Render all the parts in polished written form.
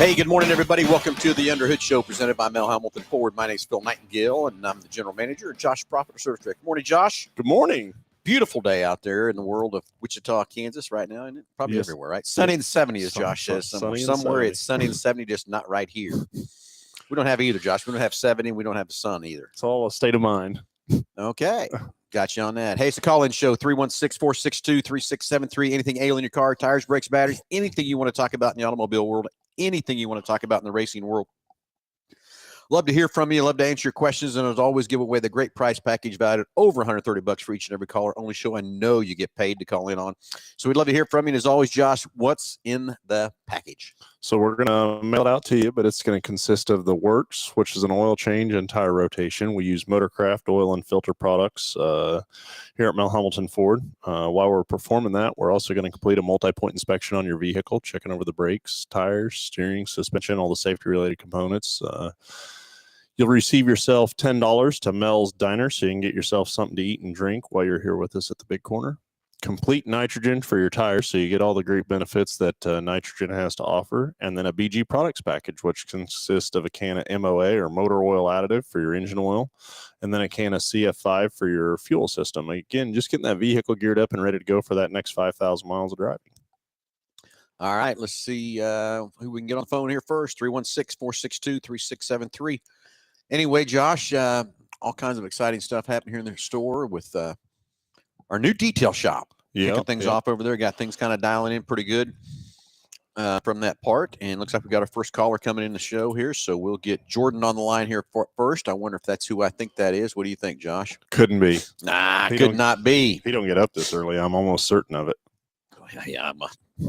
Hey, good morning, everybody. Welcome to the Underhood Show presented by Mel Hambelton Ford. My name is Phil Nightingale, and I'm the general manager at Josh Profit Service Direct. Good morning, Josh. Good morning. Beautiful day out there in the world of Wichita, Kansas right now, and probably everywhere, right? Sunny and 70, as Josh says. Somewhere it's sunny and 70, just not right here. We don't have either, Josh. We don't have 70. We don't have the sun either. It's all a state of mind. Okay. Got you on that. Hey, it's a call-in show, 316-462-3673. Anything ailing your car, tires, brakes, batteries, anything you want to talk about in the automobile world, anything you want to talk about in the racing world. Love to hear from you. Love to answer your questions. And as always, give away the great price package valued at over $130 for each and every caller. Only show I know you get paid to call in on. So we'd love to hear from you. And as always, Josh, what's in the package? So we're going to mail it out to you, but it's going to consist of the Works, which is an oil change and tire rotation. We use Motorcraft oil and filter products here at Mel Hambelton Ford. While we're performing that, we're also going to complete a multi-point inspection on your vehicle, checking over the brakes, tires, steering, suspension, all the safety-related components. You'll receive yourself $10 to Mel's Diner so you can get yourself something to eat and drink while you're here with us at the Big Corner. Complete nitrogen for your tires so you get all the great benefits that nitrogen has to offer. And then a BG products package, which consists of a can of MOA or motor oil additive for your engine oil, and then a can of CF5 for your fuel system. Again, just getting that vehicle geared up and ready to go for that next 5,000 miles of driving. All right, let's see who we can get on the phone here first. 316-462-3673. Anyway, Josh, all kinds of exciting stuff happening here in the store with our new detail shop. Kicking things off over there. Got things kind of dialing in pretty good from that part. And looks like we got our first caller coming in the show here. So we'll get Jordan on the line here first. I wonder if that's who I think that is. What do you think, Josh? Couldn't be. Nah, could not be. He don't get up this early. I'm almost certain of it. Yeah, I'm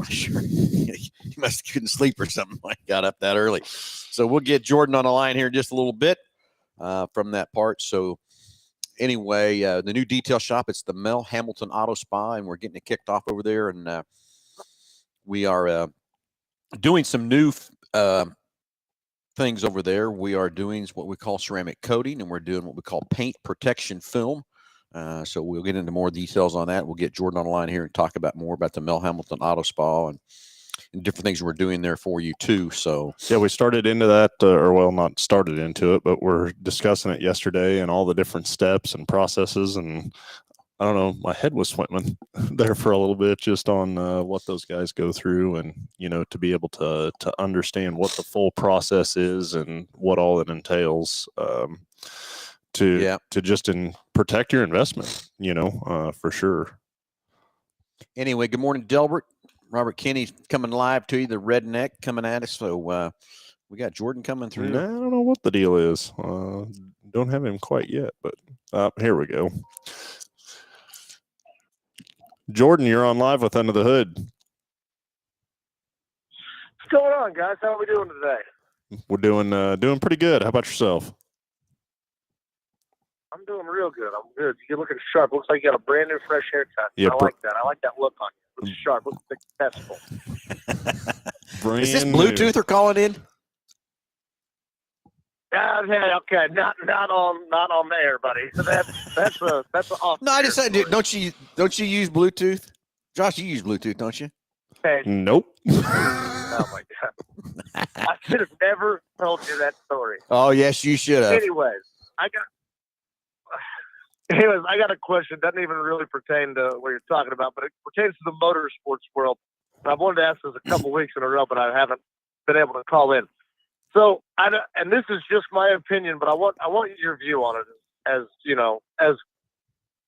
sure. He must have couldn't sleep or something when he got up that early. So we'll get Jordan on the line here in just a little bit from that part. So anyway, the new detail shop, it's the Mel Hambelton Auto Spa, and we're getting it kicked off over there. And we are doing some new things over there. We are doing what we call ceramic coating, and we're doing what we call paint protection film. So we'll get into more details on that. We'll get Jordan on the line here and talk about more about the Mel Hambelton Auto Spa and different things we're doing there for you too. So yeah, we started into that, or well, not started into it, but we're discussing it yesterday and all the different steps and processes. And I don't know, my head was swimming there for a little bit just on what those guys go through, and to be able to understand what the full process is and what all it entails. To just protect your investment, for sure. Anyway, good morning, Delbert. Robert Kenny's coming live to you, the redneck coming at us. So we got Jordan coming through. I don't know what the deal is. Don't have him quite yet, but here we go. Jordan, you're on live with Under the Hood. What's going on, guys? How are we doing today? We're doing pretty good. How about yourself? I'm doing real good. I'm good. You're looking sharp. Looks like you got a brand new fresh haircut. Yeah, I like that. I like that look on you. Looks sharp. Looks successful. Is this Bluetooth or calling in? Okay. Not on there, buddy. That's off. No, I just said, don't you use Bluetooth? Josh, you use Bluetooth, don't you? Hey. Nope. Oh my God. I should have never told you that story. Oh yes, you should have. Anyways, I got a question. Doesn't even really pertain to what you're talking about, but it pertains to the motorsports world. I've wanted to ask this a couple weeks in a row, but I haven't been able to call in. So, and this is just my opinion, but I want your view on it as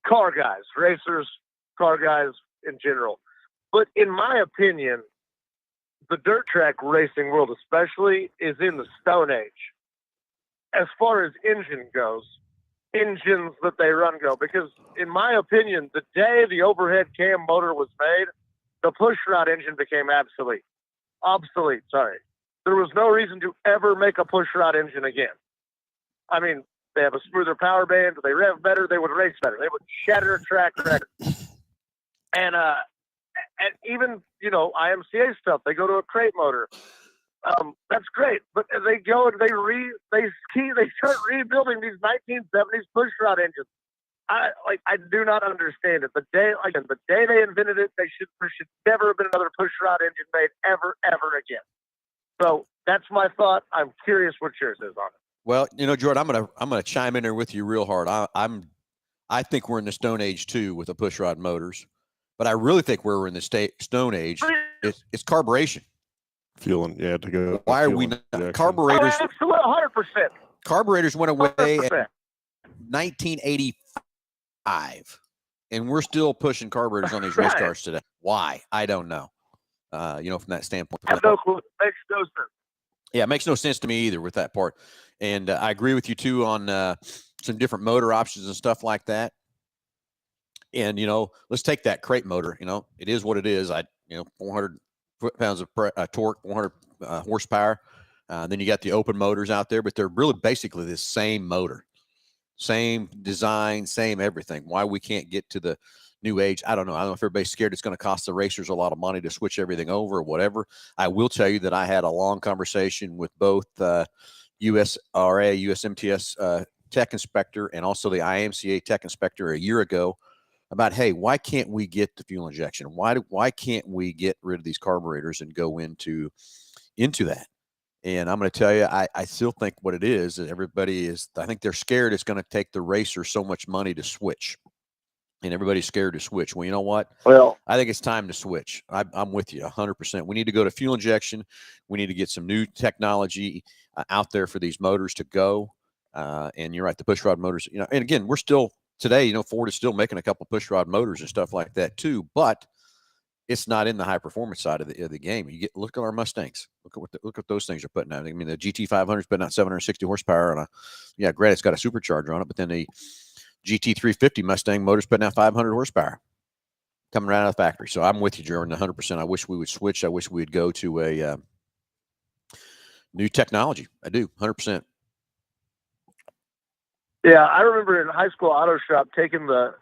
car guys, racers, car guys in general. But in my opinion, the dirt track racing world especially is in the Stone Age as far as engines that they run go, because in my opinion, the day the overhead cam motor was made, the pushrod engine became obsolete. Sorry. There was no reason to ever make a pushrod engine again. I mean, they have a smoother power band, they rev better, they would race better, they would shatter a track record. And even, IMCA stuff, they go to a crate motor. That's great, but they go and they start rebuilding these 1970s pushrod engines. I do not understand it. The day they invented it, there should never have been another pushrod engine made ever again. So that's my thought. I'm curious what yours is on it. Well, Jordan, I'm gonna chime in there with you real hard. I think we're in the Stone Age too with the pushrod motors, but I really think where we're in the Stone Age it's carburation. Fueling, yeah, to go. Why are we not? Carburetors? Oh, absolutely, 100%. Carburetors went away 100%. 1985, and we're still pushing carburetors on these race cars today. Why? I don't know. From that standpoint. I have no clue. It makes no sense. Yeah, it makes no sense to me either with that part. And I agree with you too on some different motor options and stuff like that. And let's take that crate motor. It is what it is. 400 foot-pounds of torque, 400 horsepower. Then you got the open motors out there, but they're really basically the same motor, same design, same everything. Why we can't get to the new age, I don't know. I don't know if everybody's scared it's going to cost the racers a lot of money to switch everything over or whatever. I will tell you that I had a long conversation with both USRA, USMTS tech inspector, and also the IMCA tech inspector a year ago about, hey, why can't we get the fuel injection? Why can't we get rid of these carburetors and go into that? And I'm going to tell you, I still think what it is everybody is, I think they're scared it's going to take the racer so much money to switch. And everybody's scared to switch. Well, you know what? Well, I think it's time to switch. I'm with you 100%. We need to go to fuel injection. We need to get some new technology out there for these motors to go. And you're right, the pushrod motors, and again, we're still today, Ford is still making a couple pushrod motors and stuff like that too, but it's not in the high performance side of the game. Look at our Mustangs. Look what those things are putting out. I mean, the GT500 is putting out 760 horsepower on granted, it's got a supercharger on it, but then the GT350 Mustang motor's putting out 500 horsepower coming right out of the factory. So I'm with you, Jordan, 100%. I wish we would switch. I wish we'd go to a new technology. I do, 100%. Yeah, I remember in high school auto shop taking the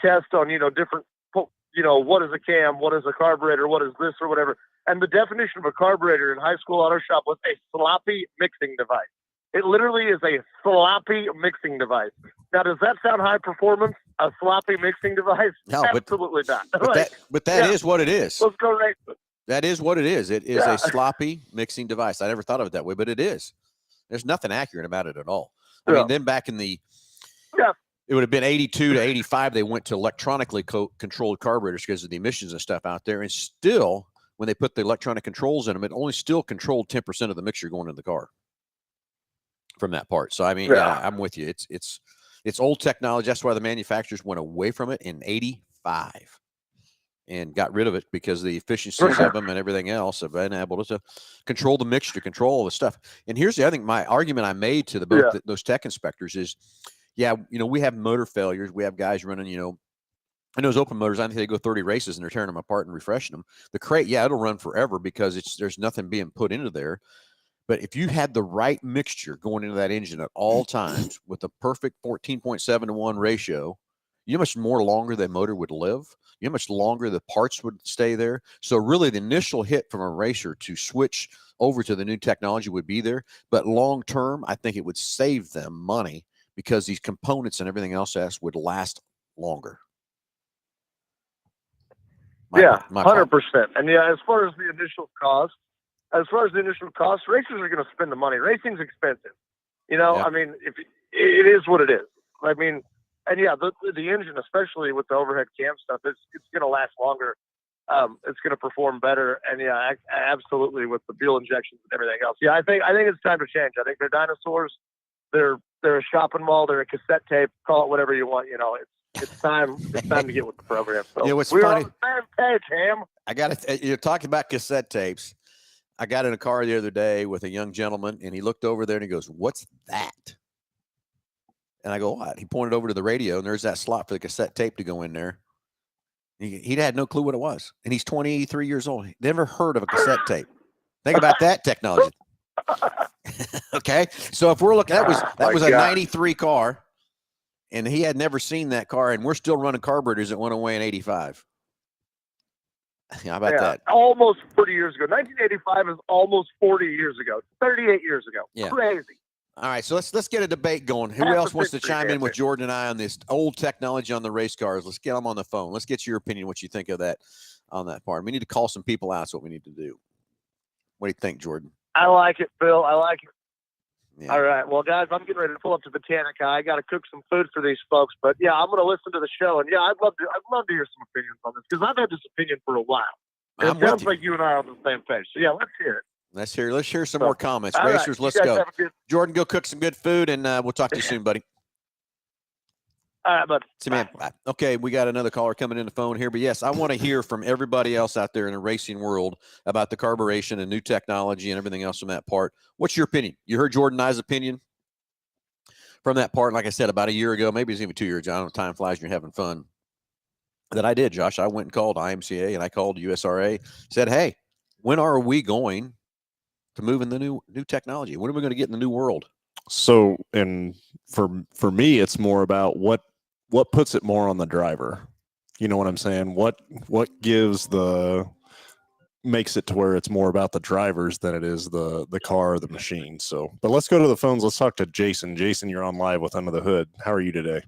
test on different what is a cam, what is a carburetor, what is this or whatever, and the definition of a carburetor in high school auto shop was a sloppy mixing device. It literally is a sloppy mixing device. Now, does that sound high performance? A sloppy mixing device? No, absolutely not. But that is what it is. Let's go race it. That is what it is. It is a sloppy mixing device. I never thought of it that way, but it is. There's nothing accurate about it at all. I mean, then back in it would have been 82 to 85, they went to electronically controlled carburetors because of the emissions and stuff out there. And still, when they put the electronic controls in them, it only still controlled 10% of the mixture going into the car from that part. So, I mean, I'm with you. It's old technology. That's why the manufacturers went away from it in 85 and got rid of it because the efficiencies of them and everything else have been able to control the mixture, control all the stuff. And here's the other thing, my argument I made to those tech inspectors is, we have motor failures. We have guys running, and those open motors, I think they go 30 races and they're tearing them apart and refreshing them. The crate, it'll run forever because there's nothing being put into there. But if you had the right mixture going into that engine at all times with a perfect 14.7 to 1 ratio, you know how much more longer that motor would live? You know how much longer the parts would stay there? So really the initial hit from a racer to switch over to the new technology would be there. But long term, I think it would save them money because these components and everything else would last longer. 100%. And as far as the initial cost, racers are going to spend the money. Racing's expensive. I mean, if it is what it is. I mean, and the engine, especially with the overhead cam stuff, it's going to last longer. It's going to perform better. And absolutely with the fuel injections and everything else. I think it's time to change. I think they're dinosaurs. They're a shopping mall. They're a cassette tape. Call it whatever you want. It's time. It's time to get with the program. So what's funny? On the same page, Ham. I got to. You're talking about cassette tapes. I got in a car the other day with a young gentleman, and he looked over there and he goes, "What's that?" And I go, "What?" He pointed over to the radio, and there's that slot for the cassette tape to go in there. He had no clue what it was, and he's 23 years old. He never heard of a cassette tape. Think about that technology. Okay, so if we're looking, that was a 93 car, and he had never seen that car, and we're still running carburetors that went away in 85. How about that? Almost 40 years ago. 1985 is almost 40 years ago. 38 years ago. Yeah. Crazy. All right, so let's get a debate going. Who else wants to chime in with Jordan and I on this old technology on the race cars? Let's get them on the phone. Let's get your opinion, what you think of that on that part. We need to call some people out. That's what we need to do. What do you think, Jordan? I like it, Phil. I like it. Yeah. All right. Well, guys, I'm getting ready to pull up to Botanica. I got to cook some food for these folks. But, yeah, I'm going to listen to the show. And, yeah, I'd love to hear some opinions on this because I've had this opinion for a while. And I'm it with sounds you. like you and I are on the same page. So, yeah, let's hear it. Let's hear some more comments. All right. Racers, You let's guys go. have a good- Jordan, go cook some good food, and we'll talk to you soon, buddy. All right, bud. See, man. Bye. Okay, we got another caller coming in the phone here, but yes, I want to hear from everybody else out there in the racing world about the carburation and new technology and everything else from that part. What's your opinion? You heard Jordan and I's opinion from that part. Like I said, about a year ago, maybe it's even 2 years ago. I don't know, time flies and you're having fun. That I did, Josh. I went and called IMCA and I called USRA, said, hey, when are we going to move in the new technology? When are we going to get in the new world? So, and for me, it's more about what puts it more on the driver. You know what I'm saying? What makes it to where it's more about the drivers than it is the car or the machine. So, but let's go to the phones. Let's talk to Jason. Jason, you're on live with Under the Hood. How are you today?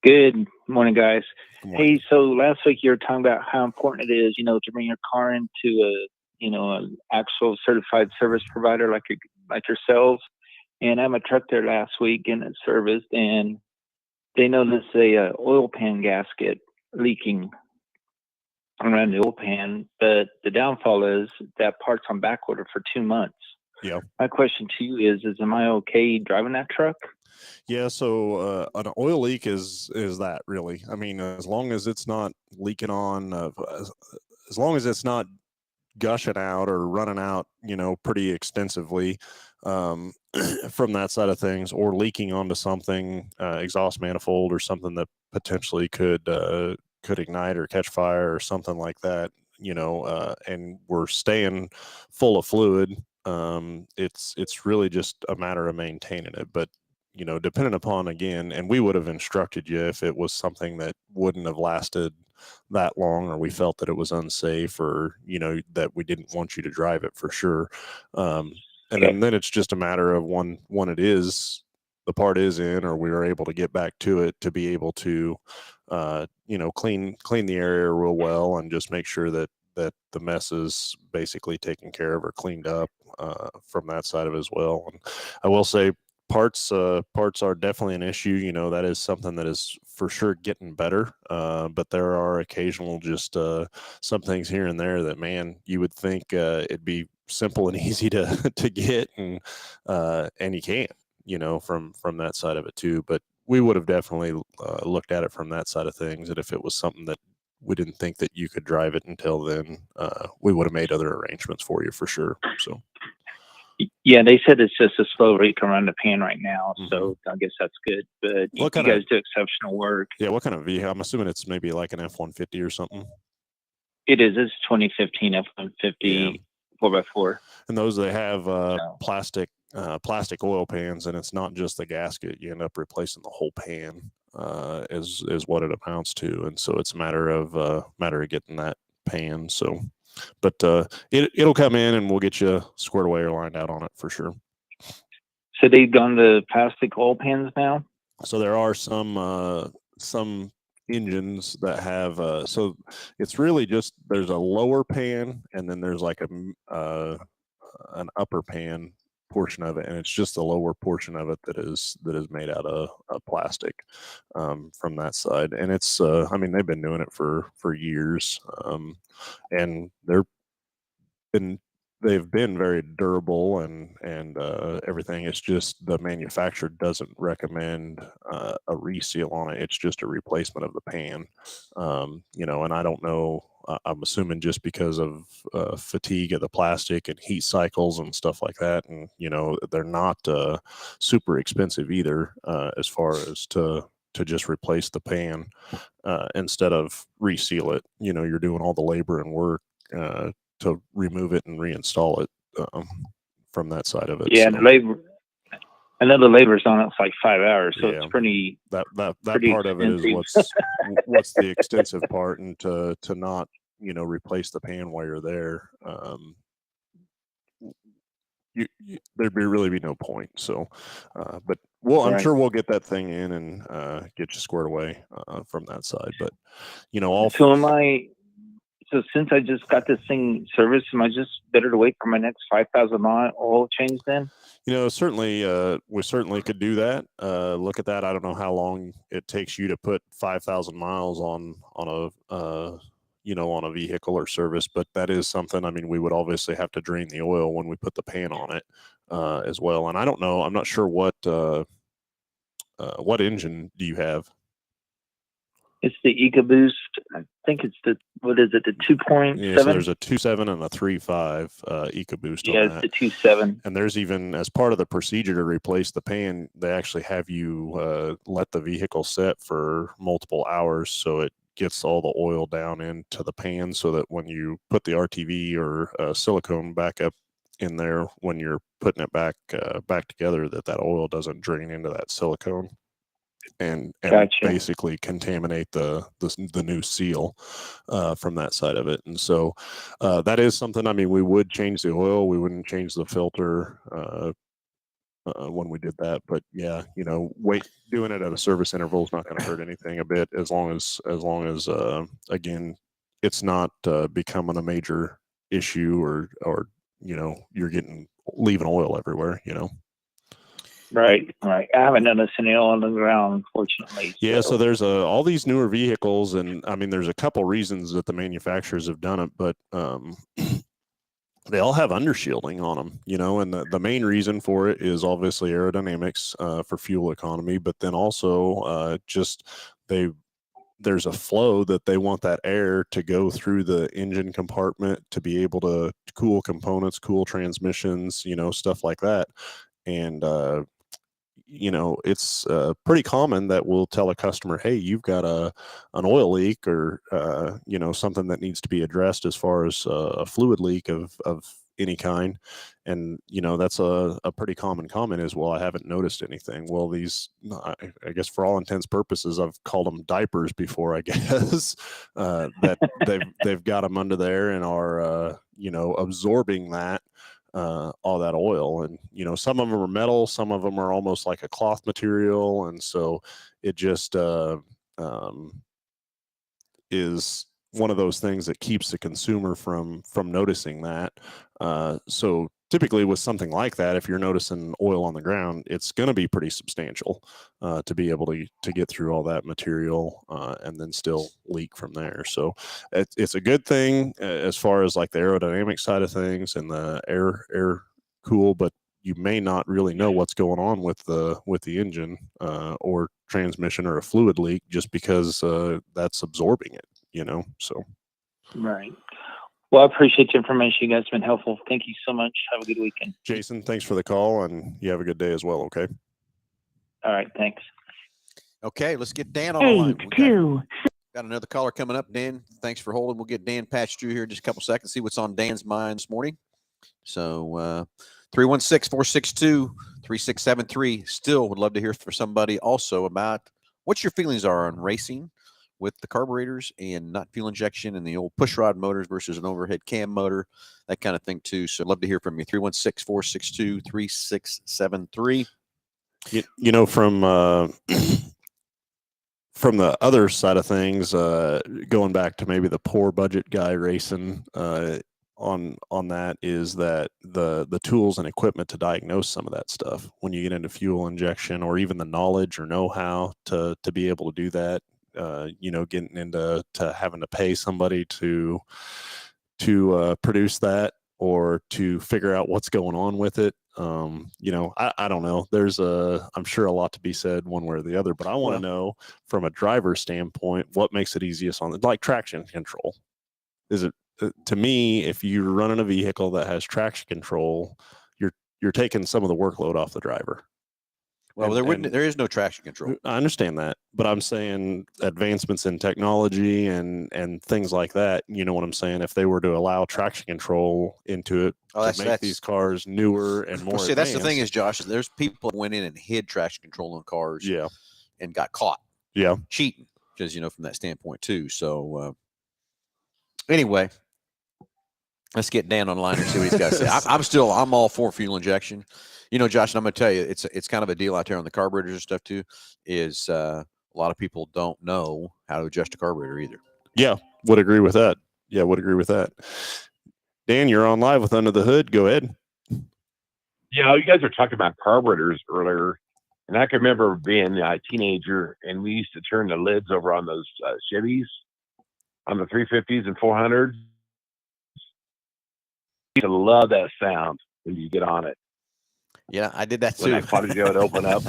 Good morning, guys. Good morning. Hey, so last week you were talking about how important it is, to bring your car into an actual certified service provider like yourselves. And I'm a truck there last week getting it serviced, and they noticed a oil pan gasket leaking around the oil pan. But the downfall is that part's on back order for 2 months. Yeah. My question to you is am I okay driving that truck? Yeah, so an oil leak is that really? I mean, as long as it's not leaking on, as long as it's not gushing out or running out, pretty extensively from that side of things, or leaking onto something, exhaust manifold or something that potentially could ignite or catch fire or something like that, and we're staying full of fluid. It's really just a matter of maintaining it, but depending upon, again, and we would have instructed you if it was something that wouldn't have lasted that long, or we felt that it was unsafe, or that we didn't want you to drive it for sure. And then it's just a matter of when the part is in, or we are able to get back to it to be able to clean the area real well and just make sure that the mess is basically taken care of or cleaned up from that side of it as well. And I will say parts are definitely an issue. That is something that is for sure getting better. But there are occasional just some things here and there that, man, you would think it'd be simple and easy to get, and you can't, from that side of it too. But we would have definitely looked at it from that side of things. And if it was something that we didn't think that you could drive it until then, we would have made other arrangements for you for sure. So. Yeah, they said it's just a slow leak around the pan right now, so I guess that's good. But you guys do exceptional work. Yeah, what kind of vehicle? I'm assuming it's maybe like an F-150 or something. It is. It's 2015 F-150 4x4. And those, they have plastic oil pans, and it's not just the gasket. You end up replacing the whole pan, is what it amounts to. And so it's a matter of getting that pan. So. But it'll come in, and we'll get you squared away or lined out on it for sure. So they've gone to plastic oil pans now? So there are some engines that have so it's really just, there's a lower pan, and then there's like an upper pan portion of it, and it's just the lower portion of it that is made out of plastic from that side. And it's I mean, they've been doing it for years, and they've been very durable and everything. It's just the manufacturer doesn't recommend a reseal on it. It's just a replacement of the pan, and I don't know. I'm assuming just because of fatigue of the plastic and heat cycles and stuff like that. And, they're not super expensive either, as far as to just replace the pan instead of reseal it. You're doing all the labor and work to remove it and reinstall it from that side of it. Yeah, so. and labor. I know the labor's on it's like 5 hours, so it's pretty. That pretty part of it is what's the extensive part, and to not replace the pan while you're there, there'd really be no point. So, but I'm sure we'll get that thing in and get you squared away from that side. But all. So am I? So since I just got this thing serviced, am I just better to wait for my next 5,000 mile oil change then? Certainly, we certainly could do that. Look at that. I don't know how long it takes you to put 5,000 miles on a vehicle or service, but that is something. I mean, we would obviously have to drain the oil when we put the pan on it as well. And I don't know. I'm not sure what engine do you have? It's the EcoBoost. I think it's the 2.7? Yeah, so there's a 2.7 and a 3.5 EcoBoost yeah, on that. it's the 2.7. And there's even, as part of the procedure to replace the pan, they actually have you let the vehicle set for multiple hours so it gets all the oil down into the pan, so that when you put the RTV or silicone back up in there, when you're putting it back together, that oil doesn't drain into that silicone and Gotcha. basically contaminate the new seal from that side of it. And so that is something. I mean, we would change the oil, we wouldn't change the filter when we did that, but yeah, doing it at a service interval is not going to hurt anything a bit, as long as again, it's not becoming a major issue or you're leaving oil everywhere. Right. I haven't noticed any oil on the ground, unfortunately. Yeah, so there's all these newer vehicles, and I mean, there's a couple reasons that the manufacturers have done it, but they all have undershielding on them, and the main reason for it is obviously aerodynamics for fuel economy, but then also there's a flow that they want that air to go through the engine compartment to be able to cool components, cool transmissions, stuff like that. And it's pretty common that we'll tell a customer, hey, you've got an oil leak or something that needs to be addressed as far as a fluid leak of any kind. And that's a pretty common comment is, well, I haven't noticed anything. Well, these, I guess for all intents purposes, I've called them diapers before, I guess, that they've got them under there and are absorbing that all that oil. And some of them are metal, some of them are almost like a cloth material, and so it just is one of those things that keeps the consumer from noticing that. So typically with something like that, if you're noticing oil on the ground, it's going to be pretty substantial to be able to get through all that material and then still leak from there. So it's a good thing as far as like the aerodynamic side of things and the air cool, but you may not really know what's going on with the engine or transmission or a fluid leak just because that's absorbing it, so. Right. Well, I appreciate the information. You guys have been helpful. Thank you so much. Have a good weekend. Jason, thanks for the call, and you have a good day as well, okay? All right, thanks. Okay, let's get Dan on the line. Got another caller coming up. Dan, thanks for holding. We'll get Dan patched through here in just a couple seconds, see what's on Dan's mind this morning. So 316-462-3673. Still would love to hear from somebody also about what your feelings are on racing with the carburetors and not fuel injection and the old push rod motors versus an overhead cam motor, that kind of thing too. So I'd love to hear from you. 316-462-3673. From the other side of things, going back to maybe the poor budget guy racing on that, is that the tools and equipment to diagnose some of that stuff when you get into fuel injection, or even the knowledge or know-how to be able to do that. Getting into having to pay somebody to produce that or to figure out what's going on with it. I don't know. There's I'm sure a lot to be said one way or the other, but I want to know from a driver's standpoint, what makes it easiest like traction control. Is it, to me, if you're running a vehicle that has traction control, you're taking some of the workload off the driver. Well, there is no traction control. I understand that, but I'm saying advancements in technology and things like that. You know what I'm saying? If they were to allow traction control into it to make these cars newer and more advanced. That's the thing is, Josh, there's people that went in and hid traction control on cars, and got caught, cheating, because from that standpoint too. So anyway, let's get Dan on the line and see what he's got to say. I'm all for fuel injection. Josh, and I'm going to tell you, it's kind of a deal out there on the carburetors and stuff too, is a lot of people don't know how to adjust a carburetor either. Yeah, would agree with that. would agree with that. Dan, you're on live with Under the Hood. Go ahead. Yeah, you guys were talking about carburetors earlier, and I can remember being a teenager, and we used to turn the lids over on those Chevys, on the 350s and 400s. You love that sound when you get on it. Yeah, I did that When too. that quality would open up.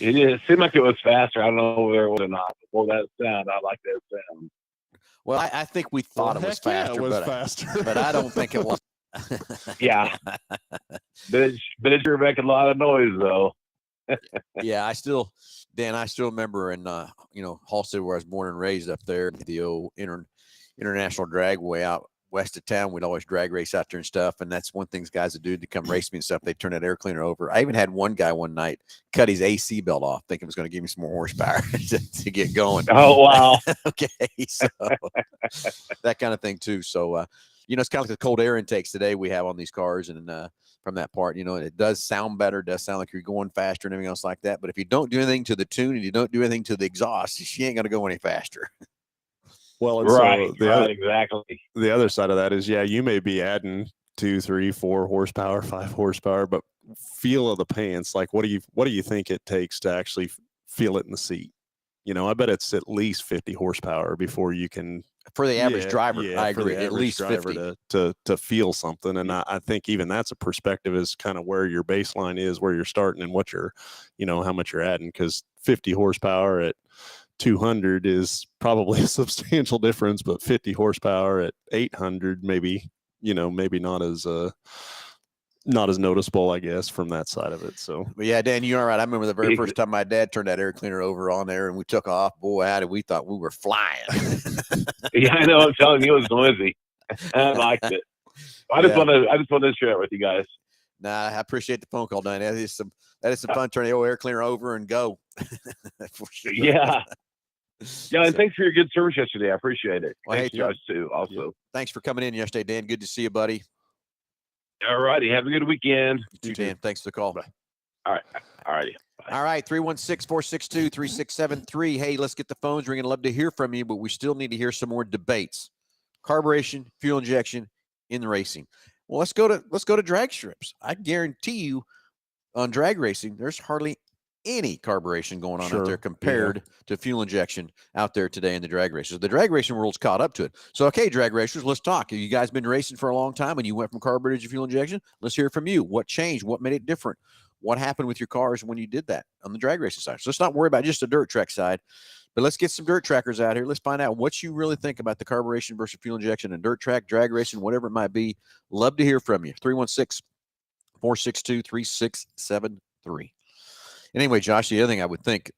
It seemed like it was faster. I don't know whether it was or not. Before that sound, I like that sound. Well, I think we thought it was Heck yeah, faster, it was but faster. but I don't think it was. Yeah. But it sure make a lot of noise, though. Yeah, I still remember in Halstead, where I was born and raised up there, the old international dragway out west of town. We'd always drag race out there and stuff, and that's one thing guys would do to come race me and stuff. They turn that air cleaner over. I even had one guy one night cut his AC belt off, thinking it was going to give me some more horsepower to get going. Oh wow. Okay, so that kind of thing too. So it's kind of like the cold air intakes today we have on these cars, and from that part, it does sound better, does sound like you're going faster and everything else like that. But if you don't do anything to the tune and you don't do anything to the exhaust, she ain't going to go any faster. Well, and Right, so exactly. the other side of that is, you may be adding 2, 3, 4 horsepower, 5 horsepower, but feel of the pants, like what do you think it takes to actually feel it in the seat? I bet it's at least 50 horsepower before you can. For the average driver, I agree. At least 50 to feel something. And I think even that's a perspective, is kind of where your baseline is, where you're starting, and what you're, how much you're adding, because 50 horsepower at 200 is probably a substantial difference, but 50 horsepower at 800, maybe not as noticeable, I guess, from that side of it. So, but yeah, Dan, you're all right. I remember the very first time my dad turned that air cleaner over on there and we took off. Boy, how did we thought we were flying. Yeah, I know. I'm telling you, it was noisy. I liked it. I just want to share it with you guys. Nah, I appreciate the phone call, Dan. That is some fun. Turn the old air cleaner over and go. For sure. Yeah. Yeah, and thanks for your good service yesterday. I appreciate it. Well, thanks, Josh, too, also. Yeah. Thanks for coming in yesterday, Dan. Good to see you, buddy. All righty. Have a good weekend. You too, Dan. Thanks for the call. Bye. All right. All righty. All right, 316-462-3673. Hey, let's get the phones ringing. Love to hear from you, but we still need to hear some more debates. Carburation, fuel injection in the racing. Well, let's go to drag strips. I guarantee you on drag racing, there's hardly any carburation going on out there compared to fuel injection out there today in the drag races. The drag racing world's caught up to it. So, okay, drag racers, let's talk. Have you guys been racing for a long time and you went from carburetor to fuel injection? Let's hear from you. What changed? What made it different? What happened with your cars when you did that on the drag racing side? So let's not worry about just the dirt track side, but let's get some dirt trackers out here. Let's find out what you really think about the carburation versus fuel injection and dirt track, drag racing, whatever it might be. Love to hear from you. 316-462-3673. Anyway, Josh, the other thing I would think,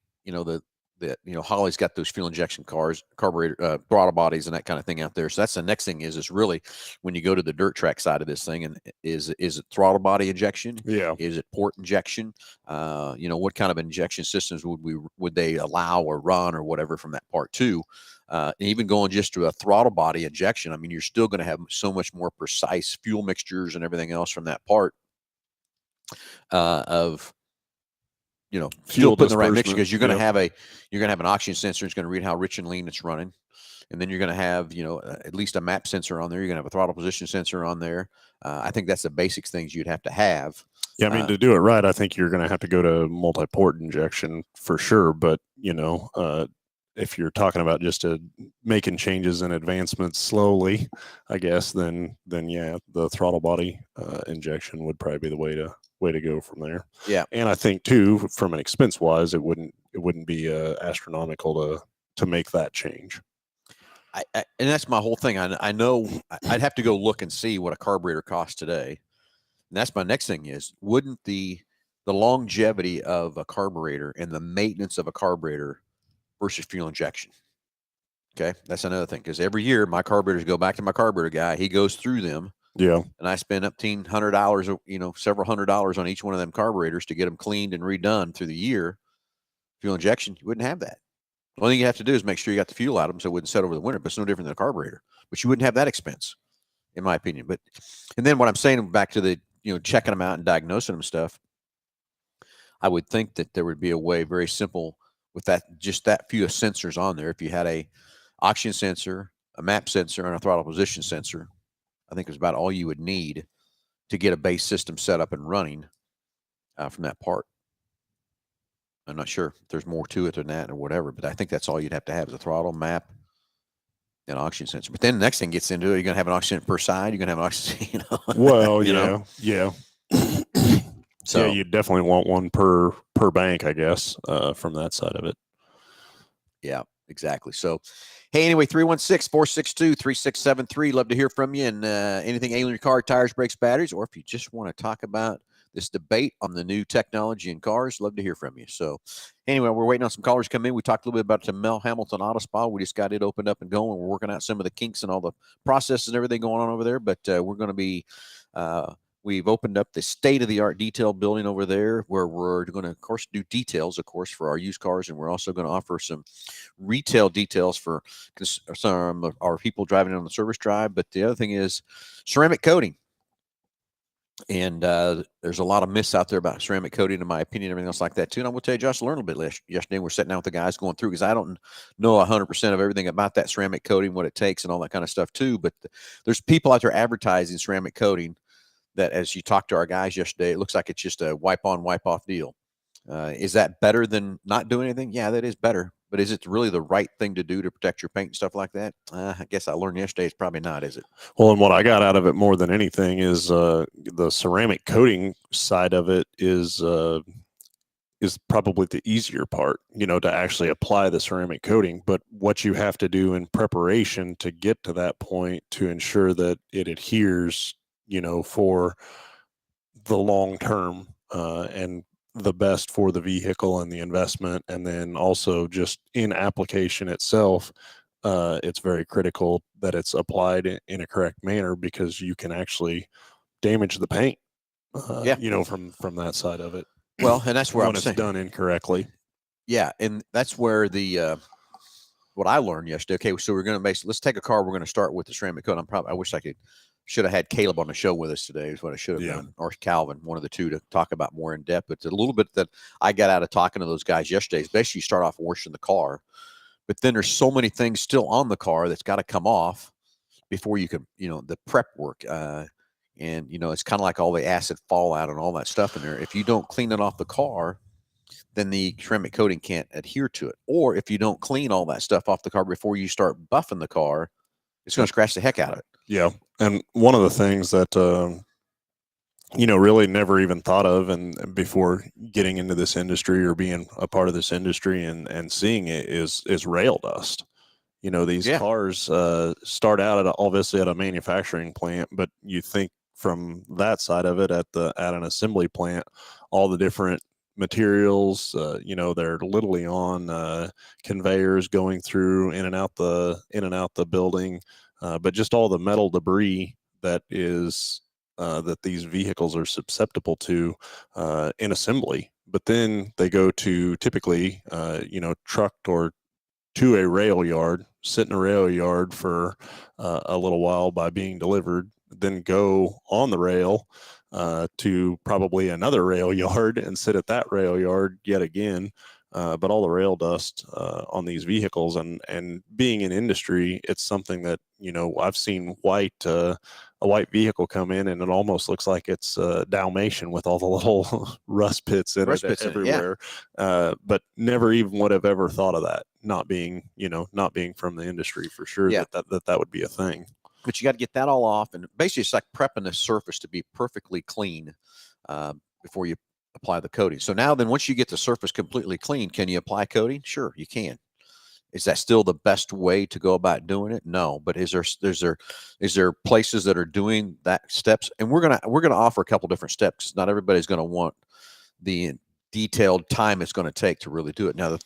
Holly's got those fuel injection cars, carburetor, throttle bodies and that kind of thing out there. So that's the next thing is really when you go to the dirt track side of this thing, and is it throttle body injection? Yeah. Is it port injection? What kind of injection systems would they allow or run or whatever from that part too? Even going just to a throttle body injection, I mean, you're still going to have so much more precise fuel mixtures and everything else from that part of fuel put in the right mixture, because you're going to have an oxygen sensor. It's going to read how rich and lean it's running. And then you're going to have, at least a map sensor on there. You're going to have a throttle position sensor on there. I think that's the basic things you'd have to have. Yeah, I mean, to do it right, I think you're going to have to go to multi-port injection for sure. But, if you're talking about just making changes and advancements slowly, I guess, then yeah, the throttle body injection would probably be the way to go from there. Yeah. And I think too, from an expense wise, it wouldn't be astronomical to make that change. And that's my whole thing. I know I'd have to go look and see what a carburetor costs today. And that's my next thing is, wouldn't the longevity of a carburetor and the maintenance of a carburetor versus fuel injection? Okay. That's another thing. Because every year my carburetors go back to my carburetor guy. He goes through them. Yeah. And I spend up $1,100, several $100s on each one of them carburetors to get them cleaned and redone through the year. Fuel injection, you wouldn't have that. The only thing you have to do is make sure you got the fuel out of them so it wouldn't set over the winter, but it's no different than a carburetor. But you wouldn't have that expense, in my opinion. And then what I'm saying back to the, checking them out and diagnosing them stuff, I would think that there would be a way very simple with that, just that few sensors on there. If you had a oxygen sensor, a map sensor and a throttle position sensor, I think is about all you would need to get a base system set up and running from that part. I'm not sure if there's more to it than that or whatever, but I think that's all you'd have to have is a throttle, map, and oxygen sensor. But then the next thing gets into it, you're going to have an oxygen per side. You're going to have an oxygen, you know. Well, you yeah, know? yeah. So yeah, you definitely want one per bank, I guess, from that side of it. yeah, exactly. So, hey, anyway, 316-462-3673. Love to hear from you and anything ailing your car, tires, brakes, batteries, or if you just want to talk about this debate on the new technology in cars, love to hear from you. So anyway, we're waiting on some callers to come in. We talked a little bit about the Mel Hambelton Auto Spa. We just got it opened up and going. We're working out some of the kinks and all the processes and everything going on over there, but we're going to be we've opened up the state-of-the-art detail building over there where we're going to, of course, do details, of course, for our used cars. And we're also going to offer some retail details for some of our people driving on the service drive. But the other thing is ceramic coating. And there's a lot of myths out there about ceramic coating, in my opinion, everything else like that, too. And I will tell you, Josh, I learned a bit yesterday. We're sitting down with the guys going through because I don't know 100% of everything about that ceramic coating, what it takes and all that kind of stuff, too. But there's people out there advertising ceramic coating that, as you talked to our guys yesterday, it looks like it's just a wipe on, wipe off deal. Is that better than not doing anything? Yeah, that is better. But is it really the right thing to do to protect your paint and stuff like that? I guess I learned yesterday it's probably not, is it? Well, and what I got out of it more than anything is the ceramic coating side of it is probably the easier part, to actually apply the ceramic coating. But what you have to do in preparation to get to that point to ensure that it adheres, for the long term and the best for the vehicle and the investment. And then also just in application itself, it's very critical that it's applied in a correct manner because you can actually damage the paint, from that side of it. Well, and that's where when it's done incorrectly. Yeah, and that's where the what I learned yesterday. Okay, so we're going to let's take a car. We're going to start with the ceramic coat. I wish should have had Caleb on the show with us today is what I should have done, or Calvin, one of the two, to talk about more in depth. But a little bit that I got out of talking to those guys yesterday is basically you start off washing the car, but then there's so many things still on the car that's got to come off before you can, the prep work. And, it's kind of like all the acid fallout and all that stuff in there. If you don't clean it off the car, then the ceramic coating can't adhere to it. Or if you don't clean all that stuff off the car before you start buffing the car, it's going to scratch the heck out of it. Yeah. And one of the things that, really never even thought of, and before getting into this industry or being a part of this industry and seeing it is rail dust. These cars start out obviously at a manufacturing plant, but you think from that side of it at an assembly plant, all the different materials, they're literally on conveyors going through in and out the building. But just all the metal debris that is that these vehicles are susceptible to in assembly. But then they go to typically, trucked or to a rail yard, sit in a rail yard for a little while by being delivered, then go on the rail to probably another rail yard and sit at that rail yard yet again. But all the rail dust on these vehicles and being in industry, it's something that, I've seen a white vehicle come in and it almost looks like it's Dalmatian with all the little rust pits in it everywhere. But never even would have ever thought of that, not being from the industry for sure, that would be a thing. But you got to get that all off. And basically it's like prepping the surface to be perfectly clean before you apply the coating. So now then, once you get the surface completely clean, can you apply coating? Sure, you can. Is that still the best way to go about doing it? No, but is there places that are doing that steps? And we're gonna offer a couple different steps. Not everybody's going to want the detailed time it's going to take to really do it. Now,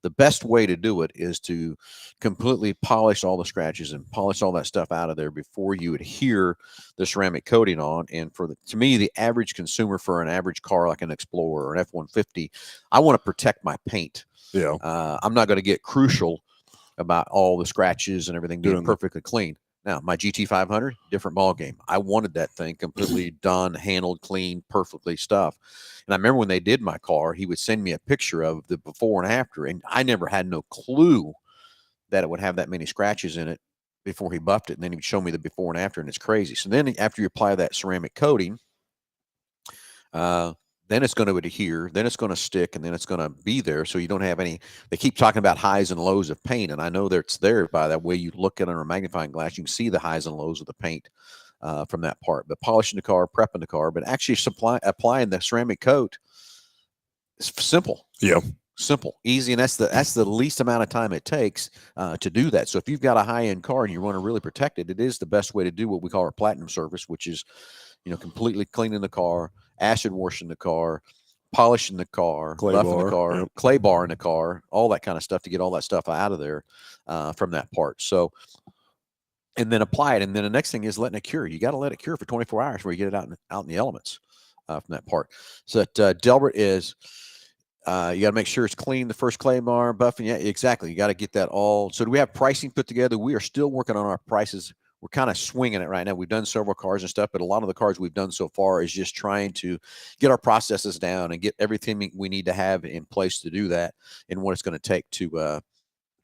the best way to do it is to completely polish all the scratches and polish all that stuff out of there before you adhere the ceramic coating on. And to me, the average consumer for an average car like an Explorer or an F-150, I want to protect my paint. Yeah. I'm not going to get crucial about all the scratches and everything being perfectly clean. Now, my GT500, different ball game. I wanted that thing completely done, handled, clean, perfectly stuff. And I remember when they did my car, he would send me a picture of the before and after, and I never had no clue that it would have that many scratches in it before he buffed it. And then he'd show me the before and after, and it's crazy. So then after you apply that ceramic coating, then it's going to adhere, then it's going to stick, and then it's going to be there. So you don't have any, they keep talking about highs and lows of paint. And I know that it's there by that way you look at it under a magnifying glass, you can see the highs and lows of the paint from that part. But polishing the car, prepping the car, but actually applying the ceramic coat is simple. Yeah. Simple, easy, and that's the least amount of time it takes to do that. So if you've got a high-end car and you want to really protect it, it is the best way to do what we call our platinum service, which is, completely cleaning the car, acid washing the car, polishing the car, buffing the car, clay bar in the car, all that kind of stuff to get all that stuff out of there from that part. So, and then apply it. And then the next thing is letting it cure. You got to let it cure for 24 hours before you get it out in the elements from that part. So that Delbert is, you got to make sure it's clean, the first clay bar, buffing. Yeah, exactly. You got to get that all. So do we have pricing put together? We are still working on our prices. We're kind of swinging it right now. We've done several cars and stuff, but a lot of the cars we've done so far is just trying to get our processes down and get everything we need to have in place to do that and what it's going to take to